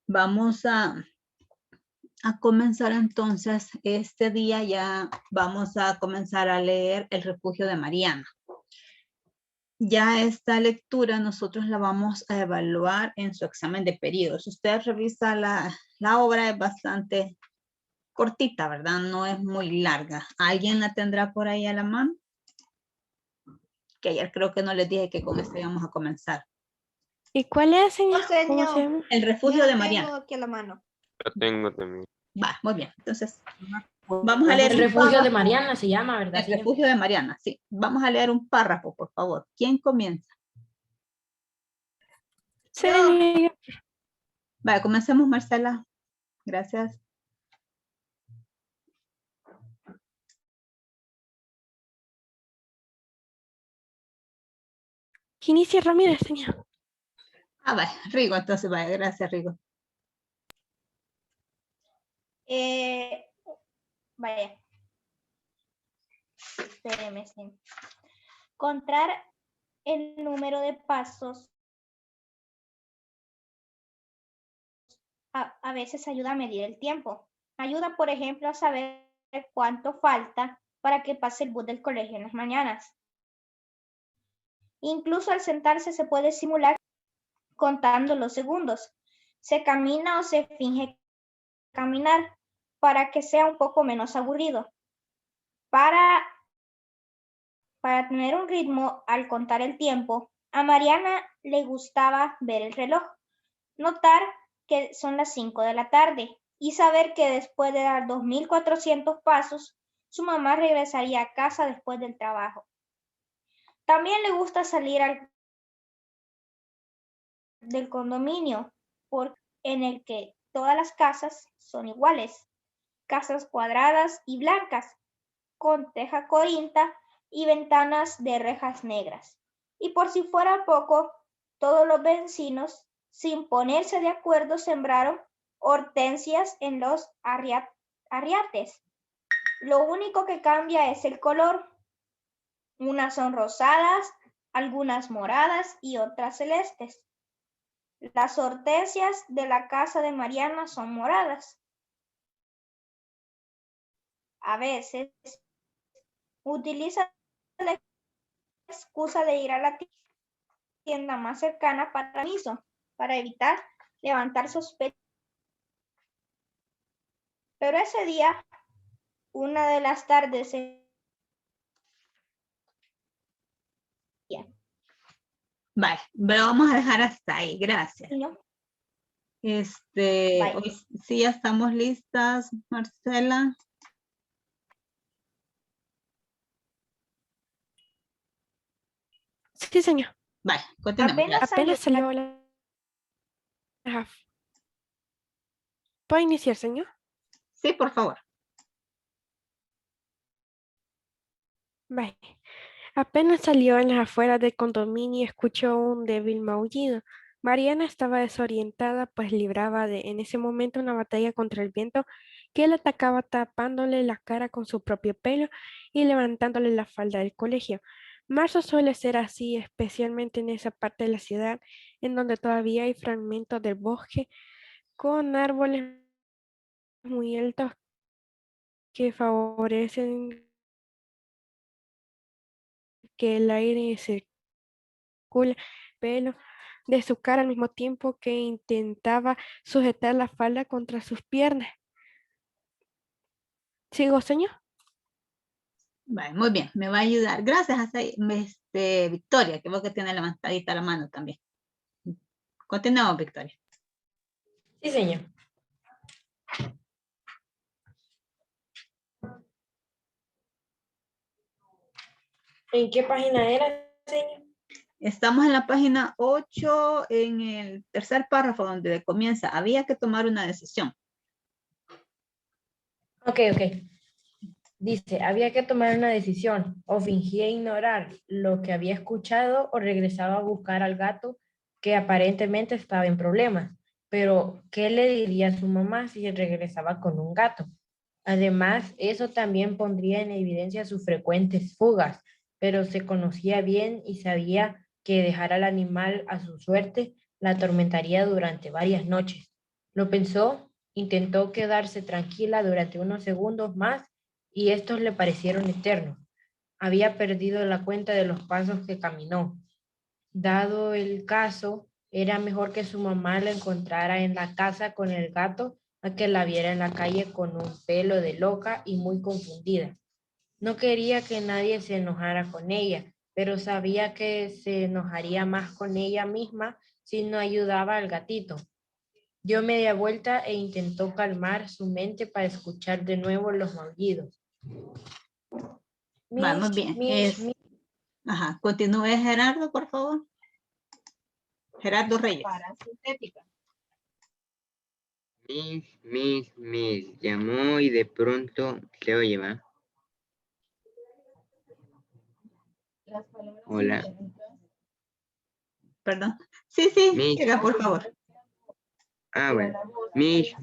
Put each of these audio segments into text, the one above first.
Vamos a comenzar entonces, este día ya vamos a comenzar a leer El refugio de Mariana. Ya esta lectura nosotros la vamos a evaluar en su examen de periodos. Si usted revisa la obra, es bastante cortita, ¿verdad? No es muy larga. ¿Alguien la tendrá por ahí a la mano? Que ayer creo que no les dije que con esto íbamos a comenzar. ¿Y cuál es, señor? No, señor. ¿Cómo se llama? El refugio de Mariana. Tengo aquí a la mano. La tengo también. Va, muy bien. Entonces, vamos a leer El un refugio de párrafo. Mariana se llama, ¿verdad? El señor? refugio de Mariana, sí. Vamos a leer un párrafo, por favor. ¿Quién comienza? Señor. Vale, comencemos, Marcela. Gracias. Que inicie Ramírez, señor. Vale, Rigo, entonces, vaya, gracias, Rigo. Vaya. Espéreme, sí. Contar el número de pasos a veces ayuda a medir el tiempo. Ayuda, por ejemplo, a saber cuánto falta para que pase el bus del colegio en las mañanas. Incluso al sentarse se puede simular contando los segundos. Se camina o se finge caminar para que sea un poco menos aburrido. Para tener un ritmo al contar el tiempo, a Mariana le gustaba ver el reloj, notar que son las 5 de la tarde y saber que después de dar 2.400 pasos, su mamá regresaría a casa después del trabajo. También le gusta salir del condominio en el que todas las casas son iguales, casas cuadradas y blancas, con teja corinta y ventanas de rejas negras. Y por si fuera poco, todos los vecinos, sin ponerse de acuerdo, sembraron hortensias en los arriates. Lo único que cambia es el color. Unas son rosadas, algunas moradas y otras celestes. Las hortensias de la casa de Mariana son moradas. A veces utiliza la excusa de ir a la tienda más cercana para evitar levantar sospechas. Pero ese día, una de las tardes, Vale, pero vamos a dejar hasta ahí. Gracias. ¿no? Hoy sí ya estamos listas, Marcela. Sí, señor. Vale, continuemos. Apenas salió la... ¿Puedo iniciar, señor? Sí, por favor. Vale. Apenas salió en las afueras del condominio y escuchó un débil maullido. Mariana estaba desorientada, pues libraba en ese momento una batalla contra el viento que le atacaba tapándole la cara con su propio pelo y levantándole la falda del colegio. Marzo suele ser así, especialmente en esa parte de la ciudad en donde todavía hay fragmentos del bosque con árboles muy altos que favorecen que el aire circule pelo de su cara al mismo tiempo que intentaba sujetar la falda contra sus piernas. ¿Sigo, señor? Vale, muy bien, me va a ayudar. Gracias, hasta ahí, Victoria, que vos que tiene levantadita la mano también. Continuamos, Victoria. Sí, señor. ¿En qué página era, señor? Estamos en la página 8, en el tercer párrafo donde comienza. Había que tomar una decisión. Ok. Dice, había que tomar una decisión, o fingía ignorar lo que había escuchado o regresaba a buscar al gato que aparentemente estaba en problemas. Pero, ¿qué le diría a su mamá si regresaba con un gato? Además, eso también pondría en evidencia sus frecuentes fugas, pero se conocía bien y sabía que dejar al animal a su suerte la atormentaría durante varias noches. Lo pensó, intentó quedarse tranquila durante unos segundos más y estos le parecieron eternos. Había perdido la cuenta de los pasos que caminó. Dado el caso, era mejor que su mamá la encontrara en la casa con el gato a que la viera en la calle con un pelo de loca y muy confundida. No quería que nadie se enojara con ella, pero sabía que se enojaría más con ella misma si no ayudaba al gatito. Dio media vuelta e intentó calmar su mente para escuchar de nuevo los maullidos. Vamos Mish, bien. mish, mish. Ajá. Continúe, Gerardo, por favor. Gerardo Reyes. Para sintética. Miss, llamó y de pronto se oye, ¿va? Hola. Perdón. Sí, Miss. llega, por favor. Bueno. Miss,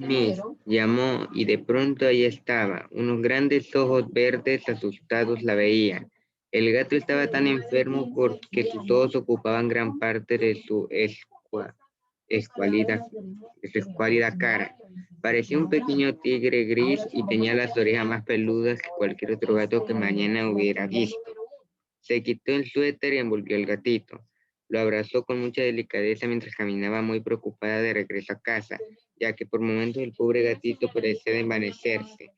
llamó y de pronto ahí estaba. Unos grandes ojos verdes asustados la veían. El gato estaba tan enfermo porque sus ojos ocupaban gran parte de su escuálida cara. Parecía un pequeño tigre gris y tenía las orejas más peludas que cualquier otro gato que mañana hubiera visto. Se quitó el suéter y envolvió al gatito. Lo abrazó con mucha delicadeza mientras caminaba muy preocupada de regreso a casa, ya que por momentos el pobre gatito parecía desvanecerse.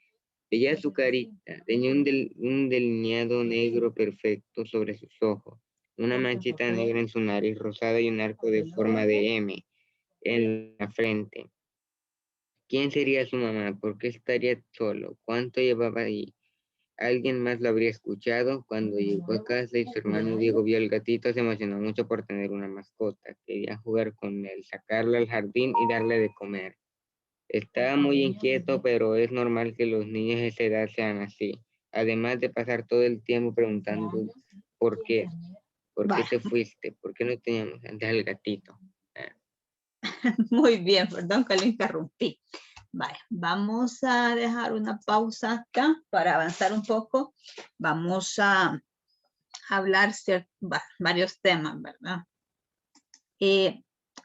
Veía su carita, tenía un delineado negro perfecto sobre sus ojos, una manchita negra en su nariz rosada y un arco de forma de M en la frente. ¿Quién sería su mamá? ¿Por qué estaría solo? ¿Cuánto llevaba ahí? Alguien más lo habría escuchado. Cuando llegó a casa y su hermano Diego vio al gatito, se emocionó mucho por tener una mascota. Quería jugar con él, sacarlo al jardín y darle de comer. Estaba muy inquieto, pero es normal que los niños de esa edad sean así. Además de pasar todo el tiempo preguntando ¿por qué? ¿Por qué Vale. te fuiste? ¿Por qué no teníamos antes al gatito? Muy bien, perdón que lo interrumpí. Vale, vamos a dejar una pausa acá para avanzar un poco. Vamos a hablar varios temas, ¿verdad?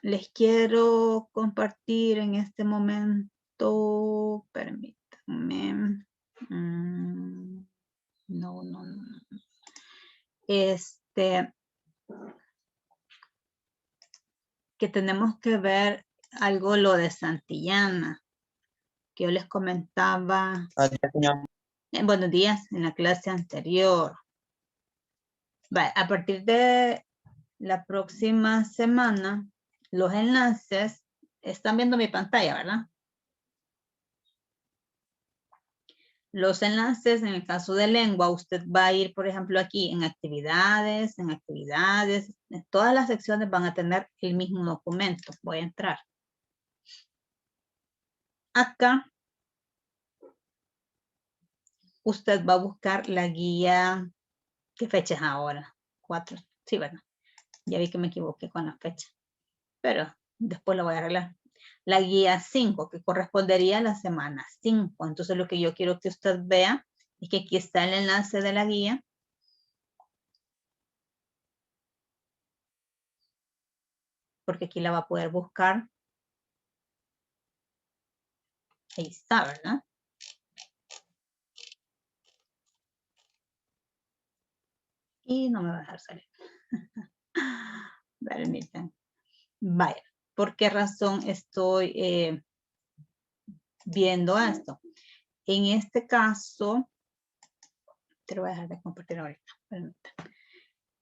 Les quiero compartir en este momento, permítanme. No. Que tenemos que ver algo lo de Santillana, que yo les comentaba. Buenos días, en la clase anterior. Vale, a partir de la próxima semana, los enlaces, están viendo mi pantalla, ¿verdad? Los enlaces, en el caso de lengua, usted va a ir, por ejemplo, aquí en actividades, en todas las secciones van a tener el mismo documento. Voy a entrar. Acá, usted va a buscar la guía. ¿Qué fecha es ahora? 4. Sí, bueno, ya vi que me equivoqué con la fecha, pero después lo voy a arreglar. La guía 5, que correspondería a la semana 5. Entonces, lo que yo quiero que usted vea es que aquí está el enlace de la guía. Porque aquí la va a poder buscar. Ahí está, ¿verdad? Y no me va a dejar salir. Permítanme. Vaya, ¿por qué razón estoy viendo esto? En este caso, te lo voy a dejar de compartir ahorita. Permítanme.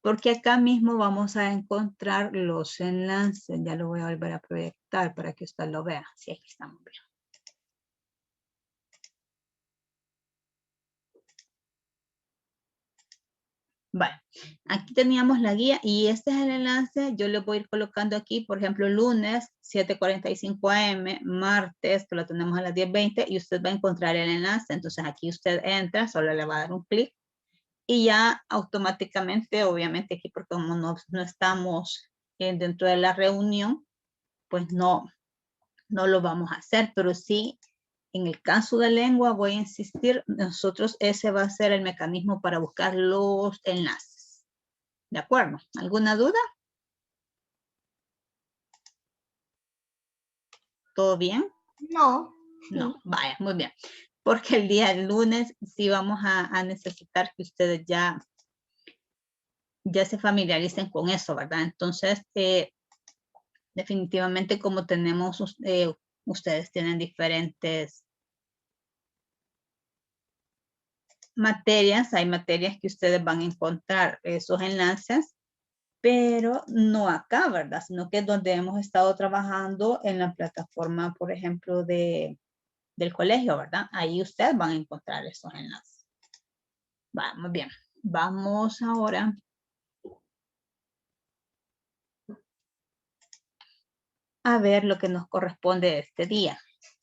Porque acá mismo vamos a encontrar los enlaces. Ya lo voy a volver a proyectar para que usted lo vea. Sí, aquí estamos bien. Vale, aquí teníamos la guía y este es el enlace. Yo le voy a ir colocando aquí, por ejemplo, lunes 7:45 AM, martes, que lo tenemos a las 10:20 y usted va a encontrar el enlace. Entonces aquí usted entra, solo le va a dar un clic y ya automáticamente, obviamente aquí porque como no estamos dentro de la reunión, pues no lo vamos a hacer, pero sí, en el caso de lengua, voy a insistir, nosotros ese va a ser el mecanismo para buscar los enlaces. ¿De acuerdo? ¿Alguna duda? ¿Todo bien? No. No, vaya, muy bien. Porque el día lunes sí vamos a necesitar que ustedes ya se familiaricen con eso, ¿verdad? Entonces, definitivamente como tenemos, ustedes tienen diferentes materias, hay materias que ustedes van a encontrar esos enlaces, pero no acá, ¿verdad? Sino que es donde hemos estado trabajando en la plataforma, por ejemplo, del colegio, ¿verdad? Ahí ustedes van a encontrar esos enlaces. Vamos bien. Vamos ahora a ver lo que nos corresponde este día,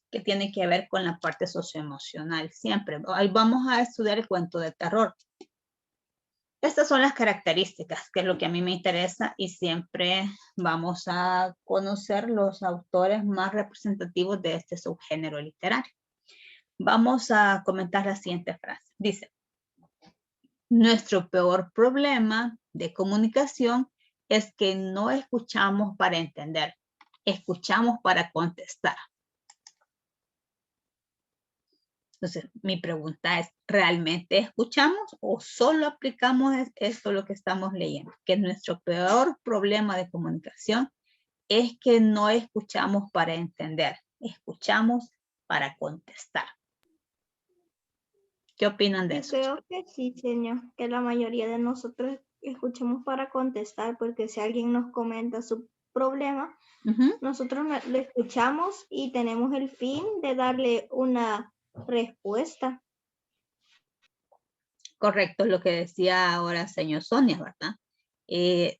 que tiene que ver con la parte socioemocional. Siempre. Ahí vamos a estudiar el cuento de terror. Estas son las características, que es lo que a mí me interesa, y siempre vamos a conocer los autores más representativos de este subgénero literario. Vamos a comentar la siguiente frase. Dice, nuestro peor problema de comunicación es que no escuchamos para entender, escuchamos para contestar. Entonces, mi pregunta es, ¿realmente escuchamos o solo aplicamos esto lo que estamos leyendo? Que nuestro peor problema de comunicación es que no escuchamos para entender, escuchamos para contestar. ¿Qué opinan de eso? Creo que sí, señor, que la mayoría de nosotros escuchamos para contestar, porque si alguien nos comenta su problema, nosotros lo escuchamos y tenemos el fin de darle una respuesta. Correcto, lo que decía ahora señor Sonia, ¿verdad?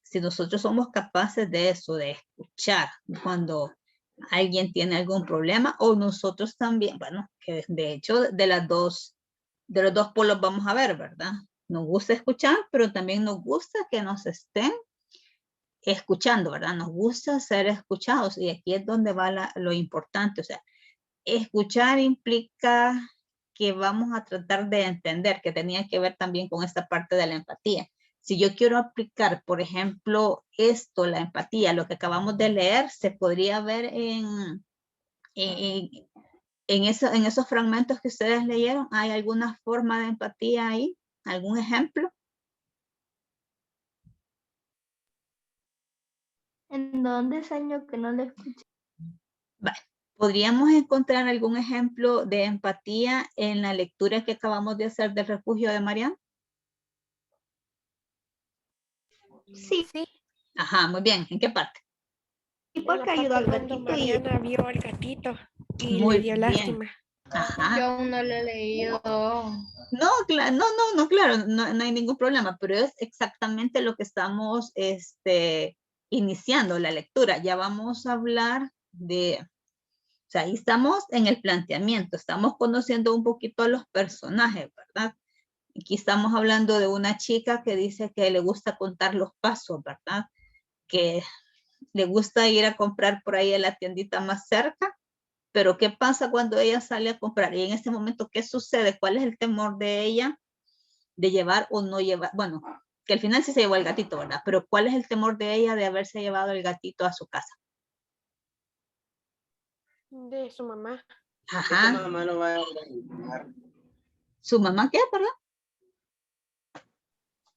Si nosotros somos capaces de eso, de escuchar cuando alguien tiene algún problema, o nosotros también, bueno, que de hecho de los dos polos vamos a ver, ¿verdad? Nos gusta escuchar, pero también nos gusta que nos estén escuchando, ¿verdad? Nos gusta ser escuchados, y aquí es donde va lo importante. O sea, escuchar implica que vamos a tratar de entender, que tenía que ver también con esta parte de la empatía. Si yo quiero aplicar, por ejemplo, esto, la empatía, lo que acabamos de leer, se podría ver en esos fragmentos que ustedes leyeron. ¿Hay alguna forma de empatía ahí? ¿Algún ejemplo? ¿En dónde, señor, que no le escuché? Vale. ¿Podríamos encontrar algún ejemplo de empatía en la lectura que acabamos de hacer del refugio de Mariana? Sí, Sí, Ajá, muy bien. ¿En qué parte? porque ayudó al cuando gatito y Mariana vio al gatito y Muy le dio bien. lástima. Ajá. Yo aún no lo he leído. No, claro, no hay ningún problema, pero es exactamente lo que estamos iniciando la lectura. Ya vamos a hablar o sea, ahí estamos en el planteamiento, estamos conociendo un poquito a los personajes, ¿verdad? Aquí estamos hablando de una chica que dice que le gusta contar los pasos, ¿verdad? Que le gusta ir a comprar por ahí a la tiendita más cerca, pero ¿qué pasa cuando ella sale a comprar? Y en este momento, ¿qué sucede? ¿Cuál es el temor de ella de llevar o no llevar? Bueno, que al final sí se llevó el gatito, ¿verdad? Pero ¿cuál es el temor de ella de haberse llevado el gatito a su casa? De su mamá. Ajá. Su mamá lo va a regañar. ¿Su mamá qué, perdón?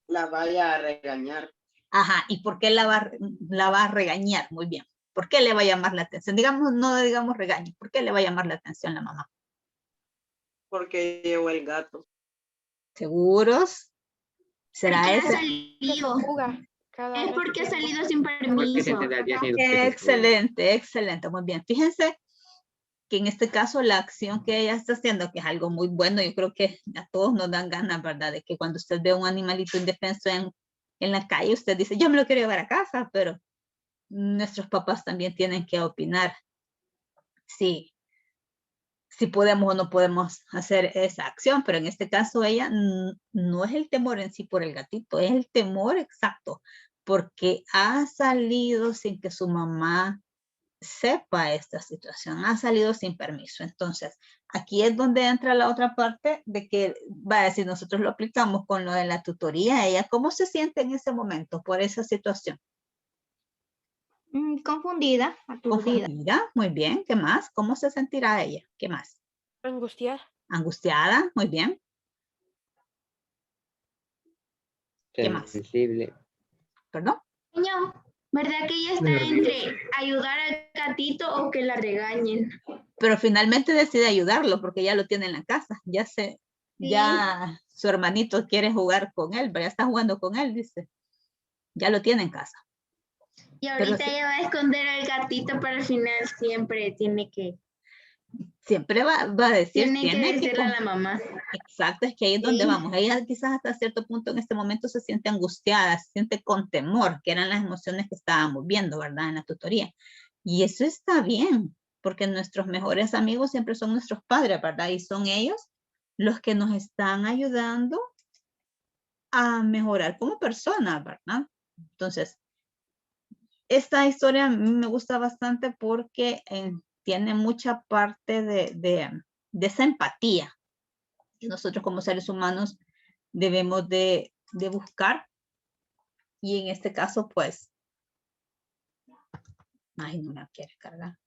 La vaya a regañar. Ajá, ¿y por qué la va a regañar? Muy bien. ¿Por qué le va a llamar la atención? Digamos, no digamos regaño. ¿Por qué le va a llamar la atención la mamá? Porque llevó el gato. ¿Seguros? ¿Será porque ese? ha salido. Fuga. Cada Es vez porque ha que- salido sin Porque permiso. se te daría haciendo que se Excelente, excelente, muy bien. Fíjense que en este caso la acción que ella está haciendo, que es algo muy bueno, yo creo que a todos nos dan ganas, ¿verdad? De que cuando usted ve un animalito indefenso en la calle, usted dice, yo me lo quiero llevar a casa, pero nuestros papás también tienen que opinar si podemos o no podemos hacer esa acción, pero en este caso ella no es el temor en sí por el gatito, es el temor exacto, porque ha salido sin que su mamá sepa esta situación, ha salido sin permiso. Entonces, aquí es donde entra la otra parte de que, vaya, si nosotros lo aplicamos con lo de la tutoría, ella, ¿cómo se siente en ese momento por esa situación? Confundida, aturdida. Confundida, muy bien. ¿Qué más? ¿Cómo se sentirá ella? ¿Qué más? Angustiada. Angustiada, muy bien. ¿Qué más? Sensible. ¿Perdón? Señor, ¿verdad que ella está entre ayudar al gatito o que la regañen? Pero finalmente decide ayudarlo porque ya lo tiene en la casa. Ya su hermanito quiere jugar con él, pero ya está jugando con él, dice. Ya lo tiene en casa. Y Pero ahorita ella va a esconder al gatito, pero al final siempre tiene que siempre va a decir, decirle a la mamá. Exacto, es que ahí es donde Sí. vamos. Ella quizás hasta cierto punto en este momento se siente angustiada, se siente con temor, que eran las emociones que estábamos viendo, ¿verdad? En la tutoría. Y eso está bien, porque nuestros mejores amigos siempre son nuestros padres, ¿verdad? Y son ellos los que nos están ayudando a mejorar como personas, ¿verdad? Entonces, esta historia a mí me gusta bastante porque tiene mucha parte de esa empatía que nosotros como seres humanos debemos de buscar. Y en este caso, pues, ay, no me quiere cargar.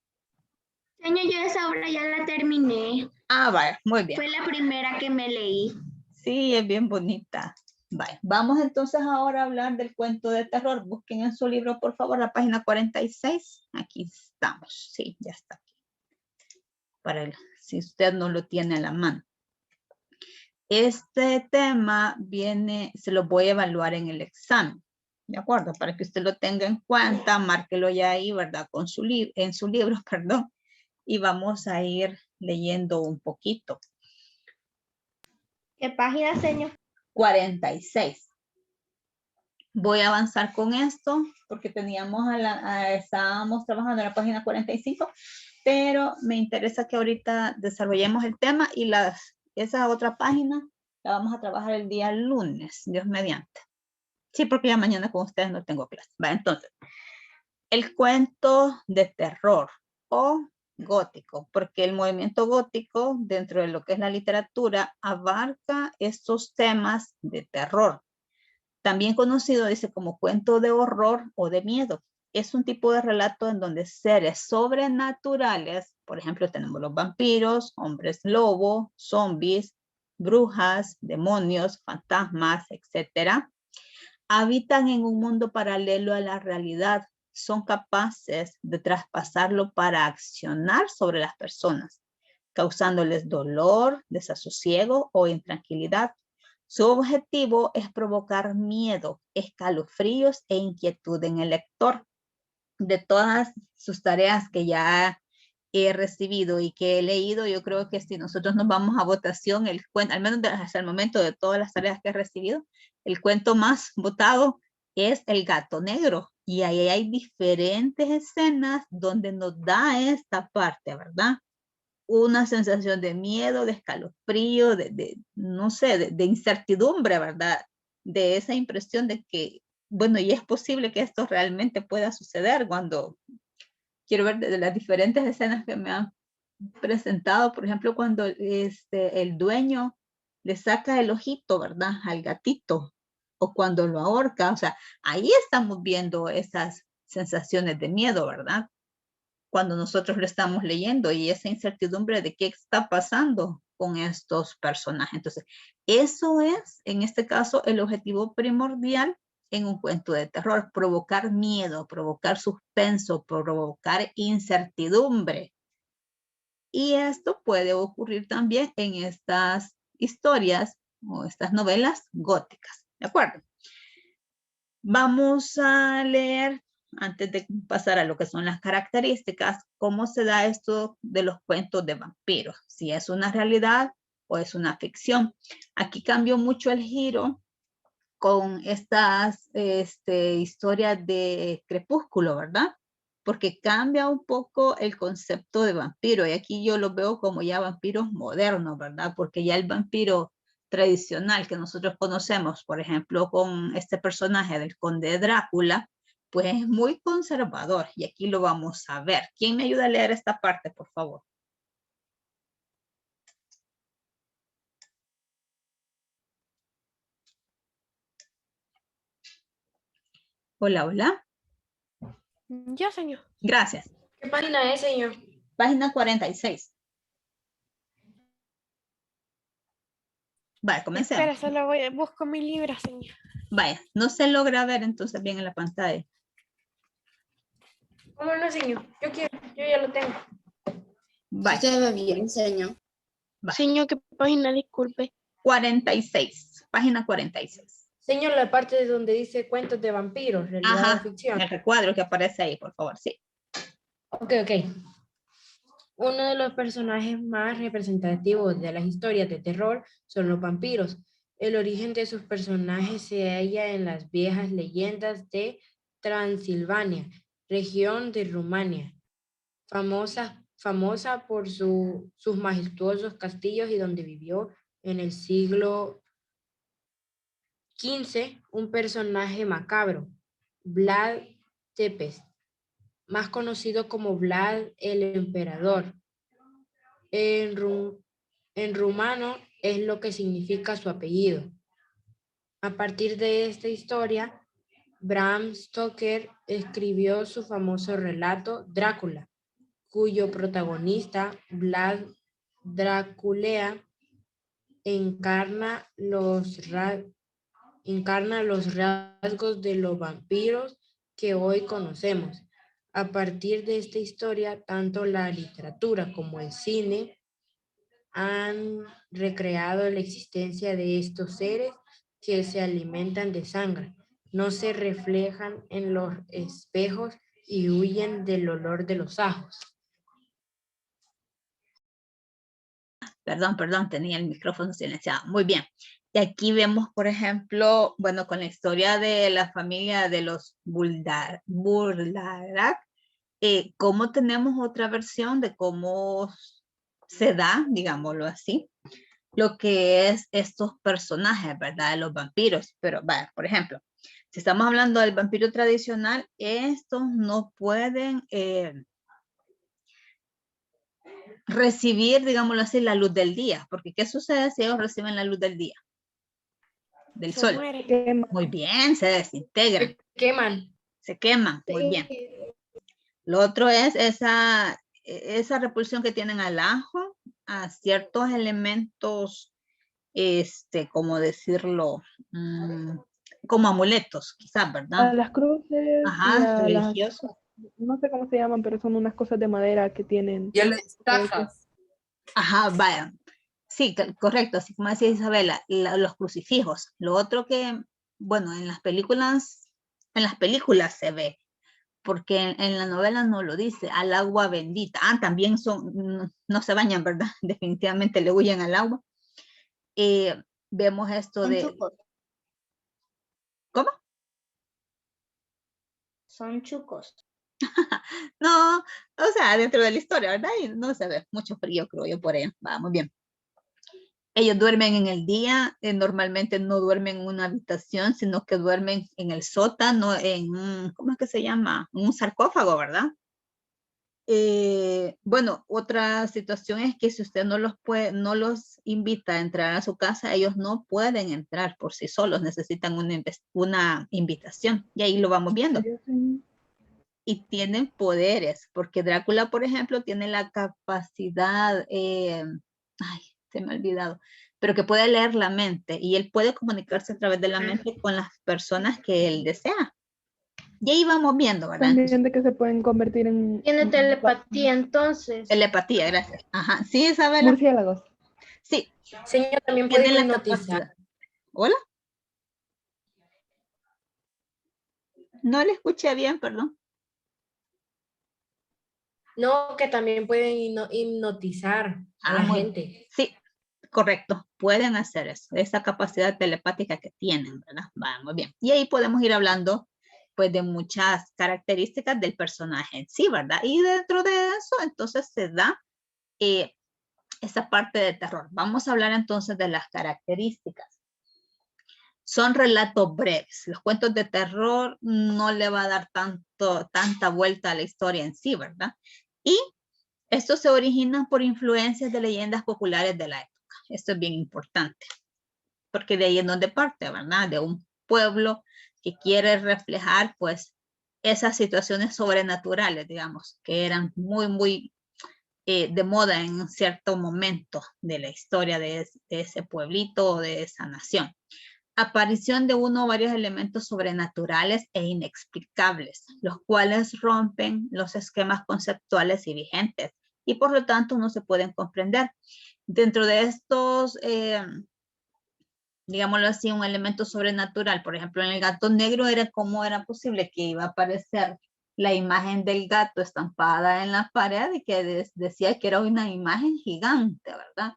Señor, yo esa obra ya la terminé. Ah, vaya, muy bien. Fue la primera que me leí. Sí, es bien bonita. Vaya, vamos entonces ahora a hablar del cuento de terror. Busquen en su libro, por favor, la página 46. Aquí estamos. Sí, ya está aquí. Si usted no lo tiene a la mano. Este tema se lo voy a evaluar en el examen. ¿De acuerdo? Para que usted lo tenga en cuenta, márquelo ya ahí, ¿verdad? En su libro, perdón. Y vamos a ir leyendo un poquito. ¿Qué página, señor? 46. Voy a avanzar con esto porque estábamos trabajando en la página 45, pero me interesa que ahorita desarrollemos el tema y esa otra página la vamos a trabajar el día lunes, Dios mediante. Sí, porque ya mañana con ustedes no tengo clase. Va, entonces, el cuento de terror o gótico, porque el movimiento gótico dentro de lo que es la literatura abarca estos temas de terror. También conocido, dice, como cuento de horror o de miedo. Es un tipo de relato en donde seres sobrenaturales, por ejemplo, tenemos los vampiros, hombres lobo, zombies, brujas, demonios, fantasmas, etcétera, habitan en un mundo paralelo a la realidad. Son capaces de traspasarlo para accionar sobre las personas, causándoles dolor, desasosiego o intranquilidad. Su objetivo es provocar miedo, escalofríos e inquietud en el lector. De todas sus tareas que ya he recibido y que he leído, yo creo que si nosotros nos vamos a votación, el cuento, al menos hasta el momento de todas las tareas que he recibido, el cuento más votado es El gato negro. Y ahí hay diferentes escenas donde nos da esta parte, ¿verdad? Una sensación de miedo, de escalofrío, no sé, de incertidumbre, ¿verdad? De esa impresión de que, bueno, y es posible que esto realmente pueda suceder cuando quiero ver de las diferentes escenas que me han presentado, por ejemplo, cuando el dueño le saca el ojito, ¿verdad? Al gatito, o cuando lo ahorca, o sea, ahí estamos viendo esas sensaciones de miedo, ¿verdad? Cuando nosotros lo estamos leyendo y esa incertidumbre de qué está pasando con estos personajes. Entonces, eso es, en este caso, el objetivo primordial en un cuento de terror, provocar miedo, provocar suspenso, provocar incertidumbre. Y esto puede ocurrir también en estas historias o estas novelas góticas, ¿de acuerdo? Vamos a leer, antes de pasar a lo que son las características, cómo se da esto de los cuentos de vampiros, si es una realidad o es una ficción. Aquí cambió mucho el giro con estas historias de Crepúsculo, ¿verdad? Porque cambia un poco el concepto de vampiro y aquí yo lo veo como ya vampiros modernos, ¿verdad? Porque ya el vampiro tradicional que nosotros conocemos, por ejemplo, con este personaje del Conde Drácula, pues es muy conservador y aquí lo vamos a ver. ¿Quién me ayuda a leer esta parte, por favor? Hola, hola. Yo, señor. Gracias. ¿Qué página es, señor? Página 46. Vale, comencemos. Espera, solo busco mi libro, señor. Vaya, no se logra ver entonces bien en la pantalla. ¿Cómo no, señor? Yo ya lo tengo. Vaya, Se ve bien, señor. Va. Señor, ¿qué página? Disculpe. 46. Página 46. Señor, la parte de donde dice cuentos de vampiros, realidad o Ajá, ficción. el recuadro que aparece ahí, por favor, sí. Ok. Uno de los personajes más representativos de las historias de terror son los vampiros. El origen de sus personajes se halla en las viejas leyendas de Transilvania, región de Rumania, famosa por sus majestuosos castillos y donde vivió en el siglo XV un personaje macabro, Vlad Tepes, más conocido como Vlad el Emperador. En rumano es lo que significa su apellido. A partir de esta historia, Bram Stoker escribió su famoso relato Drácula, cuyo protagonista, Vlad Drácula, encarna los rasgos de los vampiros que hoy conocemos. A partir de esta historia, tanto la literatura como el cine han recreado la existencia de estos seres que se alimentan de sangre, no se reflejan en los espejos y huyen del olor de los ajos. Perdón, tenía el micrófono silenciado. Muy bien. Y aquí vemos, por ejemplo, bueno, con la historia de la familia de los Burlarak, cómo tenemos otra versión de cómo se da, digámoslo así, lo que es estos personajes, ¿verdad? De los vampiros. Pero, vaya, por ejemplo, si estamos hablando del vampiro tradicional, estos no pueden recibir, digámoslo así, la luz del día. Porque, ¿qué sucede si ellos reciben la luz del día? Del Se sol. muere. Muy bien, se desintegran. Se queman. Se queman, muy bien. Lo otro es esa repulsión que tienen al ajo, a ciertos elementos, como decirlo, como amuletos, quizás, ¿verdad? A las cruces Ajá, y a las, religiosos. no sé cómo se llaman, pero son unas cosas de madera que tienen. Y a las estafas. Ajá, vaya. Sí, correcto, así como decía Isabela, los crucifijos. Lo otro que, bueno, en las películas se ve, porque en la novela no lo dice, al agua bendita. También no se bañan, ¿verdad? Definitivamente le huyen al agua. Vemos esto Son de... chucos. ¿Cómo? Son chucos. No, o sea, dentro de la historia, ¿verdad? Y no se ve mucho frío, creo yo, por ahí. Va, muy bien. Ellos duermen en el día, normalmente no duermen en una habitación, sino que duermen en el sótano, ¿cómo es que se llama? Un sarcófago, ¿verdad? Bueno, otra situación es que si usted no los invita a entrar a su casa, ellos no pueden entrar por sí solos, necesitan una invitación, y ahí lo vamos viendo. Y tienen poderes, porque Drácula, por ejemplo, tiene la capacidad, se me ha olvidado, pero que puede leer la mente, y él puede comunicarse a través de la mente con las personas que él desea. Y ahí vamos viendo, ¿verdad? También de que se pueden convertir en... Tiene telepatía entonces. Telepatía, gracias. Ajá, sí, Isabela. Murciélagos. Sí. Señor, también pueden Tienen la hipnotizar. capacidad. ¿Hola? No le escuché bien, perdón. No, que también pueden hipnotizar a la gente. Sí, correcto. Pueden hacer eso. Esa capacidad telepática que tienen, ¿verdad? Vamos bien. Y ahí podemos ir hablando, pues, de muchas características del personaje en sí, ¿verdad? Y dentro de eso, entonces, se da esa parte de terror. Vamos a hablar entonces de las características. Son relatos breves. Los cuentos de terror no le va a dar tanta vuelta a la historia en sí, ¿verdad? Y estos se originan por influencias de leyendas populares de la época. Esto es bien importante, porque de ahí es donde parte, ¿verdad? De un pueblo que quiere reflejar, pues, esas situaciones sobrenaturales, digamos, que eran muy de moda en un cierto momento de la historia de ese pueblito o de esa nación. Aparición de uno o varios elementos sobrenaturales e inexplicables, los cuales rompen los esquemas conceptuales y vigentes y por lo tanto no se pueden comprender. Dentro de estos, digámoslo así, un elemento sobrenatural, por ejemplo, en el gato negro era cómo era posible que iba a aparecer la imagen del gato estampada en la pared y que decía que era una imagen gigante, ¿verdad?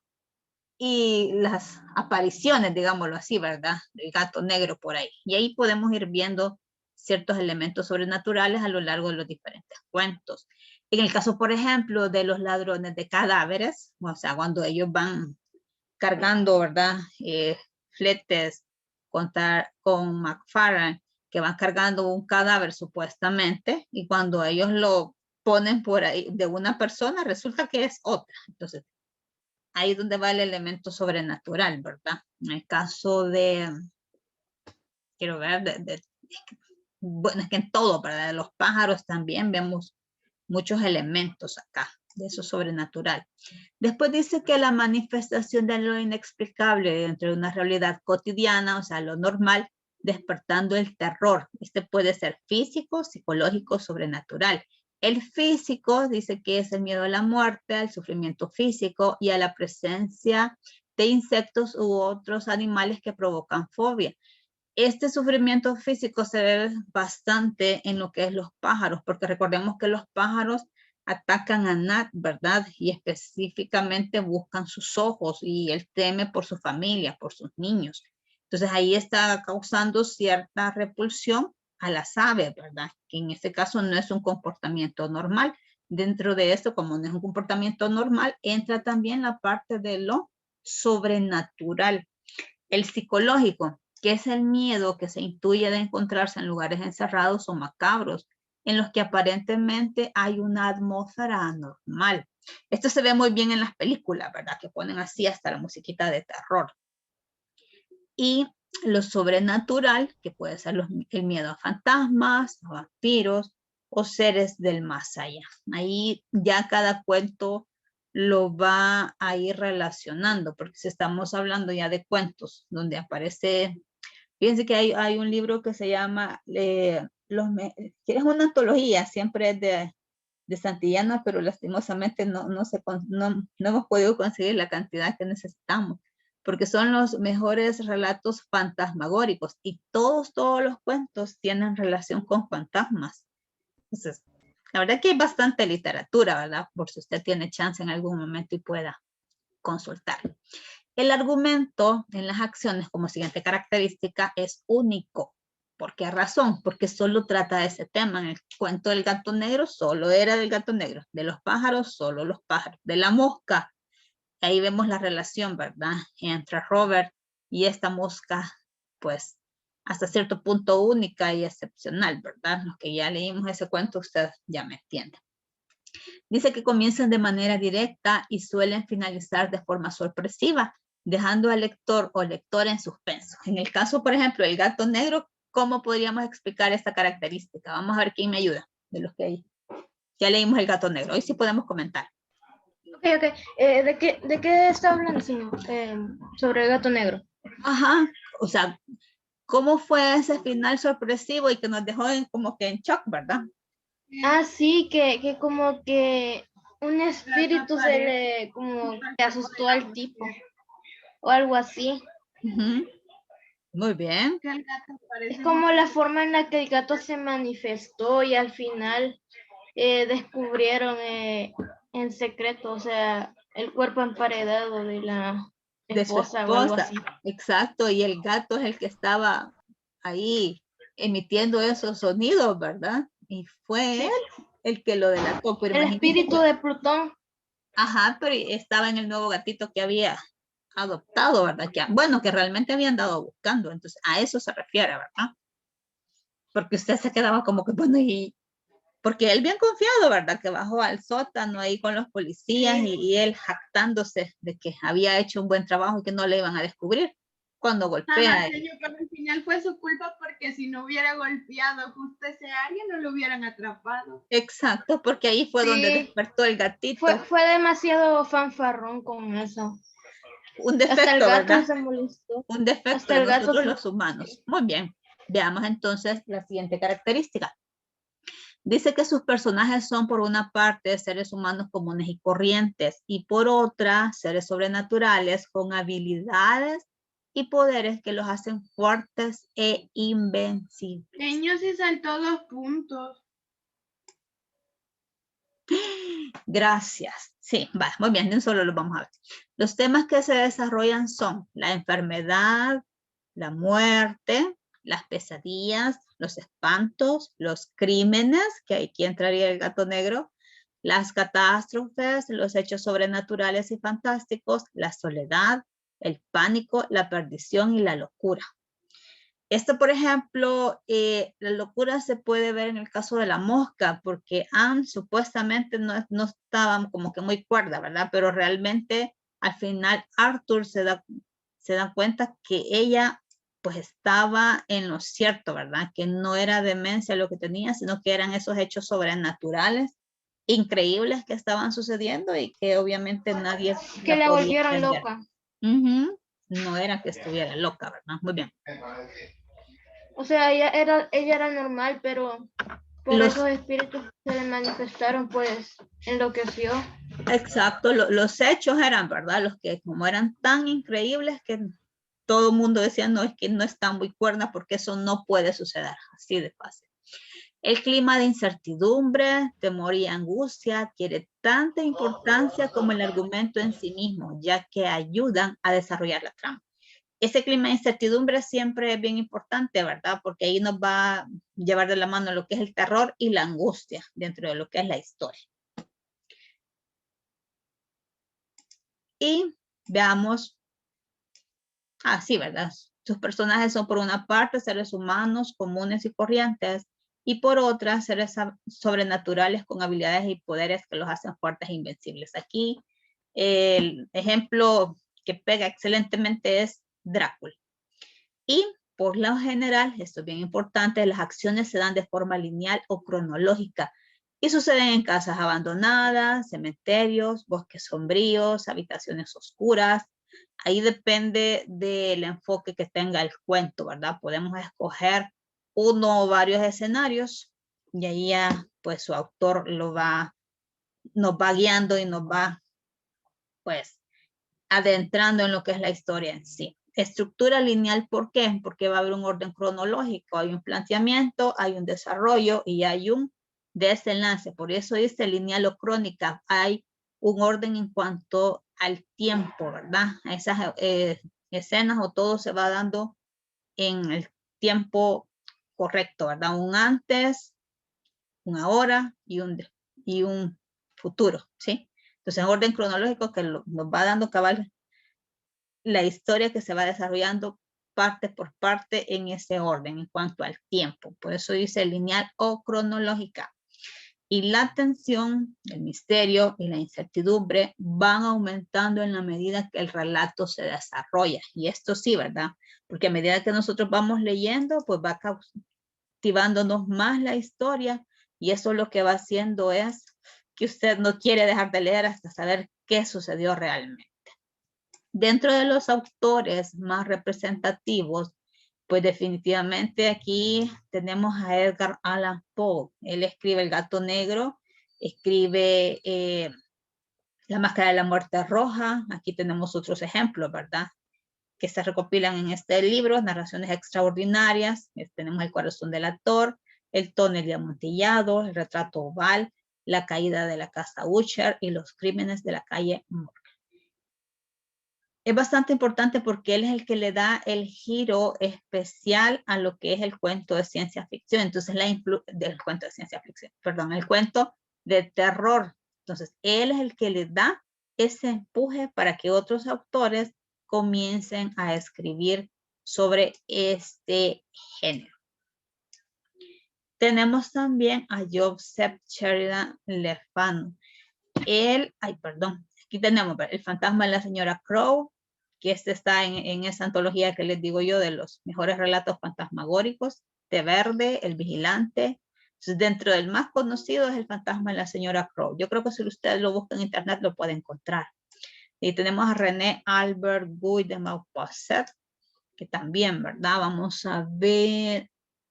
Y las apariciones, digámoslo así, ¿verdad? Del gato negro por ahí. Y ahí podemos ir viendo ciertos elementos sobrenaturales a lo largo de los diferentes cuentos. En el caso, por ejemplo, de los ladrones de cadáveres, o sea, cuando ellos van cargando, ¿verdad? Fletes con McFarlane, que van cargando un cadáver supuestamente, y cuando ellos lo ponen por ahí de una persona, resulta que es otra. Entonces, ahí es donde va el elemento sobrenatural, ¿verdad? En el caso de, quiero ver, bueno, es que en todo, ¿verdad? De los pájaros también vemos muchos elementos acá, de eso sobrenatural. Después dice que la manifestación de lo inexplicable dentro de una realidad cotidiana, o sea, lo normal, despertando el terror. Este puede ser físico, psicológico, sobrenatural. El físico dice que es el miedo a la muerte, al sufrimiento físico y a la presencia de insectos u otros animales que provocan fobia. Este sufrimiento físico se ve bastante en lo que es los pájaros, porque recordemos que los pájaros atacan a Nat, ¿verdad? Y específicamente buscan sus ojos y él teme por su familia, por sus niños. Entonces ahí está causando cierta repulsión a las aves, ¿verdad? Que en este caso no es un comportamiento normal. Dentro de esto, como no es un comportamiento normal, entra también la parte de lo sobrenatural. El psicológico, que es el miedo que se intuye de encontrarse en lugares encerrados o macabros, en los que aparentemente hay una atmósfera anormal. Esto se ve muy bien en las películas, ¿verdad? Que ponen así hasta la musiquita de terror. Y lo sobrenatural, que puede ser el miedo a fantasmas, a vampiros o seres del más allá. Ahí ya cada cuento lo va a ir relacionando, porque si estamos hablando ya de cuentos donde aparece, fíjense que hay un libro que se llama, que es una antología, siempre es de Santillana, pero lastimosamente no hemos podido conseguir la cantidad que necesitamos, porque son los mejores relatos fantasmagóricos y todos los cuentos tienen relación con fantasmas. Entonces, la verdad que hay bastante literatura, ¿verdad? Por si usted tiene chance en algún momento y pueda consultar. El argumento en las acciones como siguiente característica es único. ¿Por qué razón? Porque solo trata de ese tema. En el cuento del gato negro solo era del gato negro. De los pájaros, solo los pájaros. De la mosca, ahí vemos la relación, ¿verdad? Entre Robert y esta mosca, pues, hasta cierto punto única y excepcional, ¿verdad? Los que ya leímos ese cuento, usted ya me entiende. Dice que comienzan de manera directa y suelen finalizar de forma sorpresiva, dejando al lector o lectora en suspenso. En el caso, por ejemplo, del gato negro, ¿cómo podríamos explicar esta característica? Vamos a ver quién me ayuda de los que hay. Ya leímos el gato negro, hoy sí podemos comentar. Ok. ¿De qué está hablando, señor? Sobre el gato negro. Ajá, o sea, ¿cómo fue ese final sorpresivo y que nos dejó como que en shock, verdad? Ah, sí, que como que un espíritu como que asustó al tipo o algo así. Uh-huh. Muy bien. Es como la forma en la que el gato se manifestó y al final descubrieron en secreto, o sea, el cuerpo emparedado de la De su esposa o algo así. Exacto, y el gato es el que estaba ahí emitiendo esos sonidos, ¿verdad? Y fue Sí. él el que lo delató. Pero El espíritu de Plutón. Ajá, pero estaba en el nuevo gatito que había adoptado, ¿verdad? Bueno, que realmente habían dado buscando, entonces a eso se refiere, ¿verdad? Porque usted se quedaba como que, bueno, y porque él bien confiado, ¿verdad? Que bajó al sótano ahí con los policías y él jactándose de que había hecho un buen trabajo y que no le iban a descubrir. cuando golpea. Ajá, señor, pero al final fue su culpa porque si no hubiera golpeado justo ese área no lo hubieran atrapado. Exacto, porque ahí fue donde Sí. despertó el gatito. Fue demasiado fanfarrón con eso. Un Hasta el defecto, gato ¿verdad? se molestó. Un defecto Hasta de el gato nosotros se- los humanos. Muy bien. Veamos entonces la siguiente característica. Dice que sus personajes son por una parte seres humanos comunes y corrientes y por otra seres sobrenaturales con habilidades y poderes que los hacen fuertes e invencibles. Señor, se saltó 2 puntos. Gracias. Sí, va, muy bien, de un solo lo vamos a ver. Los temas que se desarrollan son la enfermedad, la muerte, las pesadillas, los espantos, los crímenes, que aquí entraría el gato negro, las catástrofes, los hechos sobrenaturales y fantásticos, la soledad, el pánico, la perdición y la locura. Esto, por ejemplo, la locura se puede ver en el caso de la mosca, porque Anne supuestamente no estaba como que muy cuerda, ¿verdad? Pero realmente al final Arthur se da cuenta que ella pues estaba en lo cierto, ¿verdad? Que no era demencia lo que tenía, sino que eran esos hechos sobrenaturales, increíbles que estaban sucediendo y que obviamente nadie Que la podía volvieron entender. loca. No era que estuviera loca, ¿verdad? Muy bien. O sea, ella era normal, pero por esos espíritus se le manifestaron, pues enloqueció. Exacto, los hechos eran, ¿verdad? Los que como eran tan increíbles que todo el mundo decía, no, es que no está muy cuerda porque eso no puede suceder, así de fácil. El clima de incertidumbre, temor y angustia adquiere tanta importancia como el argumento en sí mismo, ya que ayudan a desarrollar la trama. Ese clima de incertidumbre siempre es bien importante, ¿verdad? Porque ahí nos va a llevar de la mano lo que es el terror y la angustia dentro de lo que es la historia. Y veamos, sí, ¿verdad? Sus personajes son por una parte seres humanos comunes y corrientes y por otra seres sobrenaturales con habilidades y poderes que los hacen fuertes e invencibles. Aquí el ejemplo que pega excelentemente es Drácula. Y por lo general, esto es bien importante, las acciones se dan de forma lineal o cronológica y suceden en casas abandonadas, cementerios, bosques sombríos, habitaciones oscuras. Ahí depende del enfoque que tenga el cuento, ¿verdad? Podemos escoger uno o varios escenarios y ahí ya, pues su autor nos va guiando y nos va, pues, adentrando en lo que es la historia en sí. Estructura lineal, ¿por qué? Porque va a haber un orden cronológico, hay un planteamiento, hay un desarrollo y hay un desenlace. Por eso dice lineal o crónica, hay un orden en cuanto al tiempo, ¿verdad? Esas escenas o todo se va dando en el tiempo correcto, ¿verdad? Un antes, un ahora y un futuro, ¿sí? Entonces, en orden cronológico que nos va dando cabal la historia que se va desarrollando parte por parte en ese orden en cuanto al tiempo. Por eso dice lineal o cronológica. Y la tensión, el misterio y la incertidumbre van aumentando en la medida que el relato se desarrolla. Y esto sí, ¿verdad? Porque a medida que nosotros vamos leyendo, pues va cautivándonos más la historia y eso lo que va haciendo es que usted no quiere dejar de leer hasta saber qué sucedió realmente. Dentro de los autores más representativos, pues definitivamente aquí tenemos a Edgar Allan Poe. Él escribe El gato negro, escribe La máscara de la muerte roja. Aquí tenemos otros ejemplos, ¿verdad? Que se recopilan en este libro, narraciones extraordinarias. Tenemos El corazón del actor, El tonel de amontillado, El retrato oval, La caída de la casa Usher y Los crímenes de la calle Morgan. Es bastante importante porque él es el que le da el giro especial a lo que es el cuento de ciencia ficción. Entonces, del cuento de ciencia ficción, perdón, el cuento de terror. Entonces, él es el que le da ese empuje para que otros autores comiencen a escribir sobre este género. Tenemos también a Joseph Sheridan Le Fanu. Aquí tenemos El fantasma de la señora Crow, que este está en esa antología que les digo yo de los mejores relatos fantasmagóricos, Té Verde, El Vigilante. Entonces, dentro del más conocido es El fantasma de la señora Crow. Yo creo que si usted lo busca en internet lo puede encontrar. Y tenemos a René Albert Guy de Maupassant, que también, ¿verdad? Vamos a ver.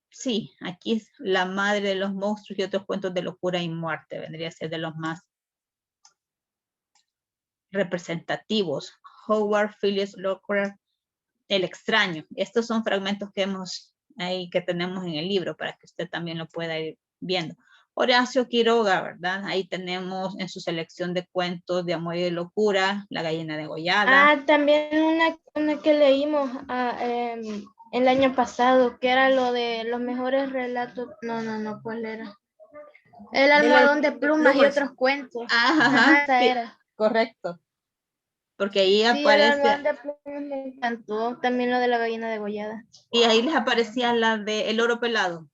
Sí, aquí es La madre de los monstruos y otros cuentos de locura y muerte. Vendría a ser de los más representativos. Howard Phillips Lovecraft, El extraño. Estos son fragmentos que hemos ahí, que tenemos en el libro, para que usted también lo pueda ir viendo. Horacio Quiroga, ¿verdad? Ahí tenemos en su selección de cuentos de amor y de locura, La gallina degollada. Ah, también una que leímos el año pasado, que era lo de los mejores relatos. No, ¿cuál era? El almohadón de plumas y otros cuentos. Ajá, esa sí, era. correcto. Porque ahí Sí, el aparece, almohadón de plumas me encantó. También lo de la gallina degollada. y ahí les aparecía la de El oro pelado.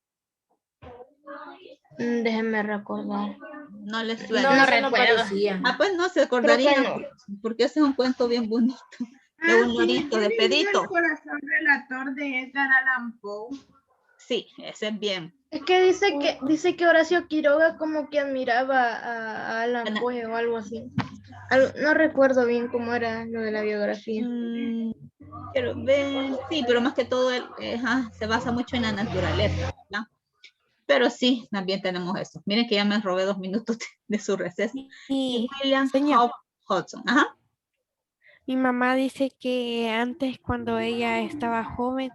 Déjenme recordar. No les No, suena. ese no parecía. Ah, pues no se Creo acordaría, que no. porque ese es un cuento bien bonito. De un lorito, de Pedrito. El corazón relator de Edgar Allan Poe. Sí, ese es bien. Es que dice que Horacio Quiroga como que admiraba a Allan Poe o algo así. No recuerdo bien cómo era lo de la biografía. Quiero ver, sí, pero más que todo se basa mucho en la naturaleza, ¿verdad? Pero sí, también tenemos eso. Miren que ya me robé 2 minutos de su receso. Y William señor. Hudson. Ajá. Mi mamá dice que antes, cuando ella estaba joven,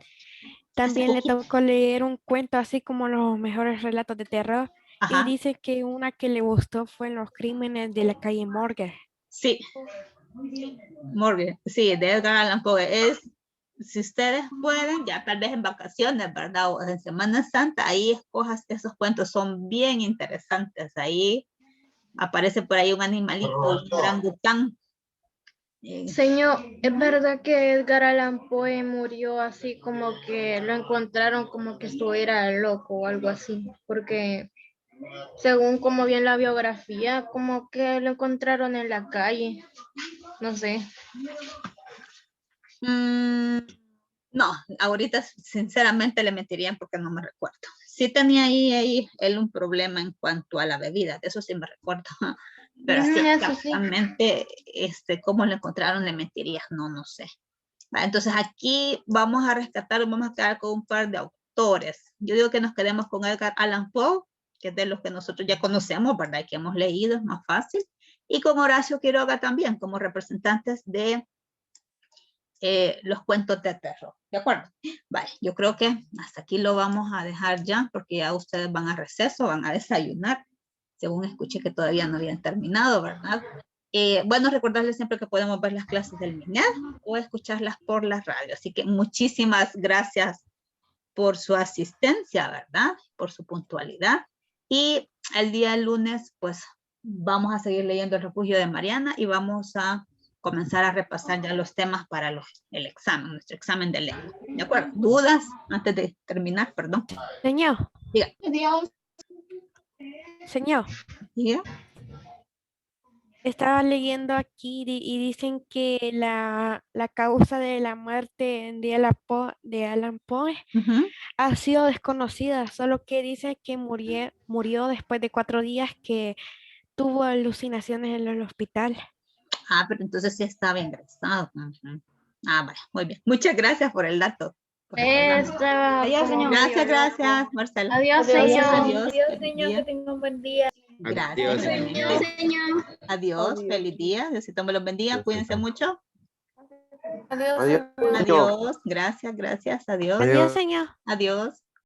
también le tocó leer un cuento así como los mejores relatos de terror. Ajá. Y dice que una que le gustó fue Los crímenes de la calle Morgue. Sí. Morgue, sí, de Edgar Allan Poe. Si ustedes pueden, ya tal vez en vacaciones, ¿verdad? O en Semana Santa, ahí escojas esos cuentos, son bien interesantes. Ahí aparece por ahí un animalito, un orangután. Señor, ¿es verdad que Edgar Allan Poe murió así como que lo encontraron como que estuviera loco o algo así? Porque según como bien la biografía, como que lo encontraron en la calle, no sé. No, ahorita sinceramente le mentirían porque no me recuerdo. Sí tenía ahí él un problema en cuanto a la bebida, de eso sí me recuerdo. Pero así exactamente, cómo lo encontraron, le mentiría, no sé. Entonces aquí vamos a quedar con un par de autores. Yo digo que nos quedemos con Edgar Allan Poe, que es de los que nosotros ya conocemos, ¿verdad? Que hemos leído, es más fácil. Y con Horacio Quiroga también, como representantes de los cuentos de terror. ¿De acuerdo? Vale, yo creo que hasta aquí lo vamos a dejar ya, porque ya ustedes van a receso, van a desayunar, según escuché que todavía no habían terminado, ¿verdad? Bueno, recordarles siempre que podemos ver las clases del MINED o escucharlas por la radio. Así que muchísimas gracias por su asistencia, ¿verdad? Por su puntualidad. Y el día lunes, pues, vamos a seguir leyendo El refugio de Mariana y vamos a comenzar a repasar ya los temas para el examen, nuestro examen de lengua. ¿De acuerdo? ¿Dudas antes de terminar? Perdón. Señor. Diga. Adiós. Señor. Diga. Estaba leyendo aquí y dicen que la causa de la muerte de Allan Poe ha sido desconocida, solo que dice que murió después de 4 días que tuvo alucinaciones en el hospital. Ah, pero entonces sí estaba ingresado. Ah, vale, muy bien. Muchas gracias por el dato. Adiós, señor. Gracias, Marcela. Adiós, señor. Adiós, señor, que tenga un buen día. Gracias. Adiós, feliz día. Diosito me los bendiga. Cuídense mucho. Adiós. Adiós. Gracias. Adiós. Adiós, señor. Adiós.